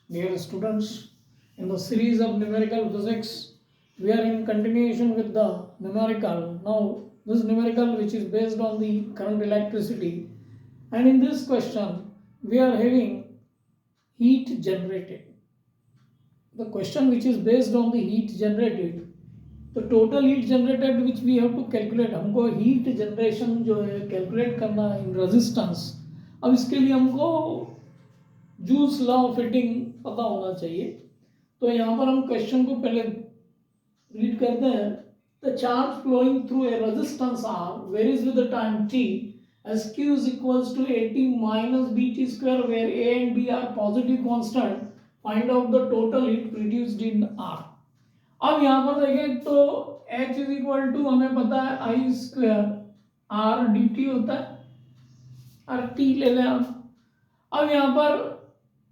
Dear students, in the series of numerical physics, we are in continuation with the numerical. Now, this numerical which is based on the current electricity, and in this question, we are having heat generated. The question which is based on the heat generated, the total heat generated which we have to calculate, हमको heat generation जो है calculate करना है in resistance. अब इसके लिए हमको joules law of heating पता होना चाहिए. तो यहाँ पर हम क्वेश्चन को पहले रीड करते हैं. The charge flowing through a resistance are varies with the time t as q is equals to at minus bt square where a and b are positive constant. Find out the total heat produced in r. अब यहाँ पर देखें तो h is equal to हमें पता है आई square R D T होता है, और t ले लें आप. अब यहाँ पर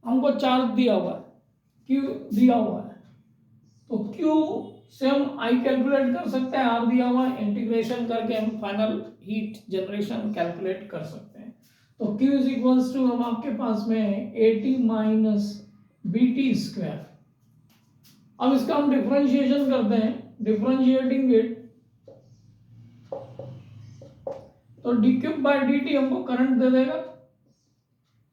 हमको चार्ज दिया हुआ है, q दिया हुआ है, तो q से हम i कैलकुलेट कर सकते हैं, r दिया हुआ है, इंटीग्रेशन करके हम फाइनल हीट जनरेशन कैलकुलेट कर सकते हैं. तो q इज इक्वल्स टू हम आपके पास में है 80 माइनस बी टी स्क्वायर. अब इसका हम डिफरेंशिएशन करते हैं, डिफरेंशिएटिंग इट तो D cube by D T हमको करंट दे देगा.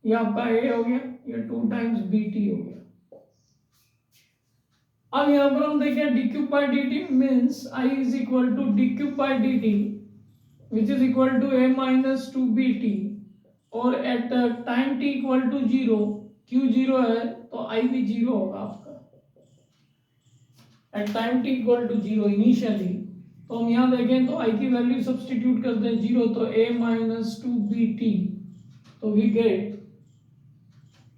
ये आपका ए हो गया, ये 2 टाइम्स बी टी हो गया. अब यहां पर हम देखें D cube by D T means I is equal to D cube by D T which is equal to A minus 2 B T, और at time T equal to 0, Q 0 है तो आई भी 0 होगा आपका. At time T equal to 0 initially, तो हम यहाँ देखें तो आई की वैल्यू सब्सटीट्यूट कर दें 0, तो a माइनस 2 बी टी, तो we get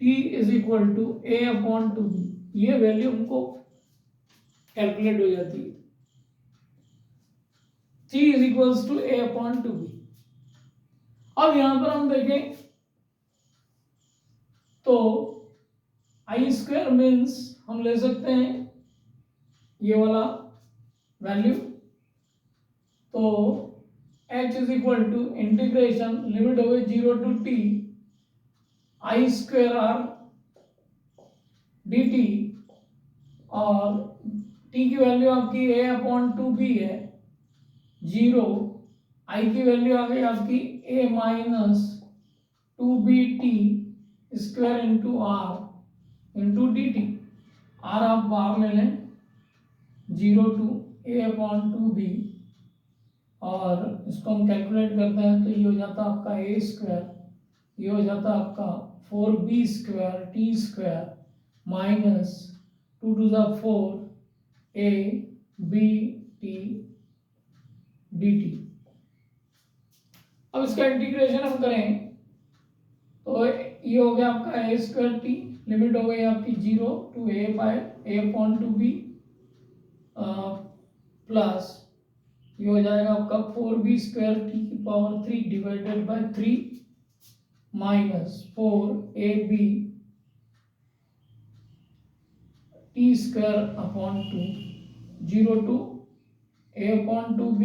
t is equal to a upon 2b. ये वैल्यू हमको कैलकुलेट हो जाती है. t is equals to a upon 2b. अब यहां पर हम देखें तो आई स्क्वायर मीन्स हम ले सकते हैं ये वाला वैल्यू, तो h is equal to integration limit हो गई 0 to t I square R D T, और t की वैल्यू आपकी a अपॉन 2b है 0, i की वैल्यू आ गई आपकी a minus 2bt square into R into D T. R आप बाहर ले लें 0 टू a अपॉन 2b, और इसको हम कैलकुलेट करते हैं तो ये हो जाता है आपका a स्क्वायर, ये हो जाता है आपका 4b square T square minus 2 to the 4 a b t D T. अब इसका इंटीग्रेशन हम करें तो ये हो गया आपका a स्क्वायर टी, लिमिट हो गई आपकी 0 to a by a upon 2b plus ये हो जाएगा आपका 4b स्क्वायर टी की power 3 divided by 3 minus 4ab T square upon 2, 0 to a upon 2b,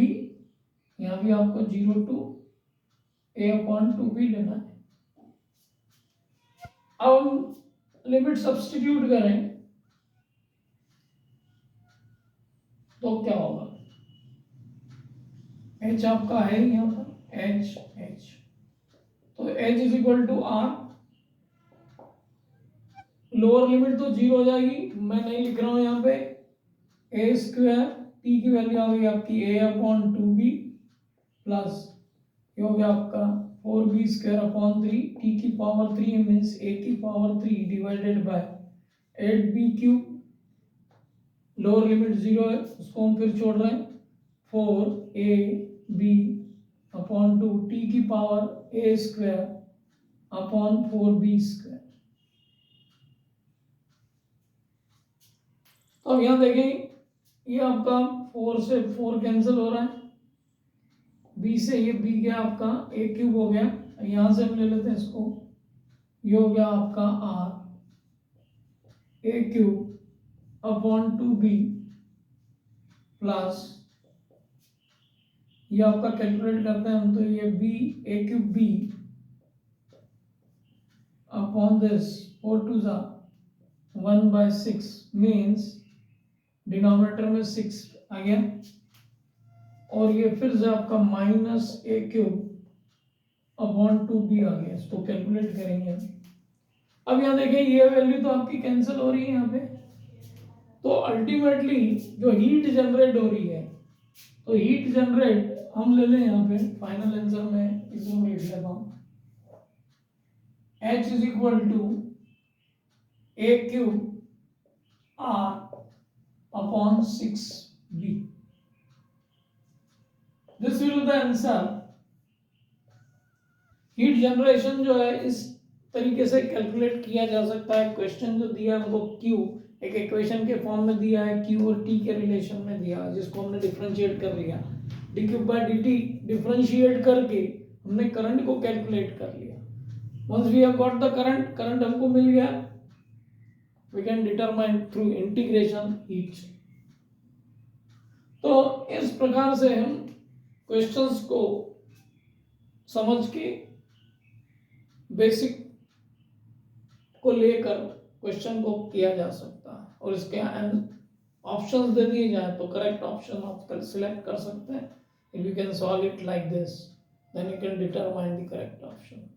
यहाँ भी आपको 0 टू a अपॉन 2b लेना है. अब हम लिमिट सब्स्टिट्यूट करें तो क्या होगा, h आपका है यहाँ पर h, तो h is equal to R. Lower limit तो 0 हो जाएगी, मैं नहीं लिख रहा हूं यहाँ पे. a स्क्वायर t की वैल्यू आ गई आपकी a अपॉन 2b प्लस ये हो गया आपका 4b स्क्वायर अपॉन 3 t की पावर 3 मीन्स a की power 3 divided bye 8b cube. Lower limit 0 है, उसको हम फिर छोड़ रहे हैं 4ab अपॉन 2 t की power a square upon 4b square. तो अब यहाँ देखें ये आपका 4 से 4 कैंसिल हो रहा है, b से ये b गया आपका a क्यूब हो गया, यहाँ से हम ले लेते हैं इसको, ये हो गया आपका r a cube upon 2b plus ये आपका कैलकुलेट करते हैं हम, तो ये b a cube b upon this 4 to ज़ा 1/6 मीन्स डिनोमिनेटर में 6 आ गया, और ये फिर से आपका -a³/2b आ गया। इसको कैलकुलेट करेंगे अब यहाँ देखिए ये वैल्यू तो आपकी कैंसिल हो रही है यहाँ पे, तो अल्टीमेटली जो हीट जनरेट हो रही है, तो हीट जनरेट हम ले लें यहाँ पे फाइनल आंसर में, इसको मैं लिख लेता हूँ H is equal to a³/6b। This will the answer. Heat generation जो है इस तरीके से कैलकुलेट किया जा सकता है। क्वेश्चन जो दिया है हमको Q एक इक्वेशन के फॉर्म में दिया है, Q और T के रिलेशन में दिया है, जिसको हमने डिफरेंशिएट कर लिया, dQ/dt डिफरेंशिएट करके हमने करंट को कैलकुलेट कर लिया। Once we have got the current हमको मिल गया, we can determine through integration heat। तो इस प्रकार से हम क्वेश्चंस को समझ के बेसिक को लेकर क्वेश्चन को किया जा सकता है, और इसके ऑप्शंस दे दिए जाए तो करेक्ट ऑप्शन आप सिलेक्ट कर सकते हैं। If you can solve it like this, then you can determine the correct option.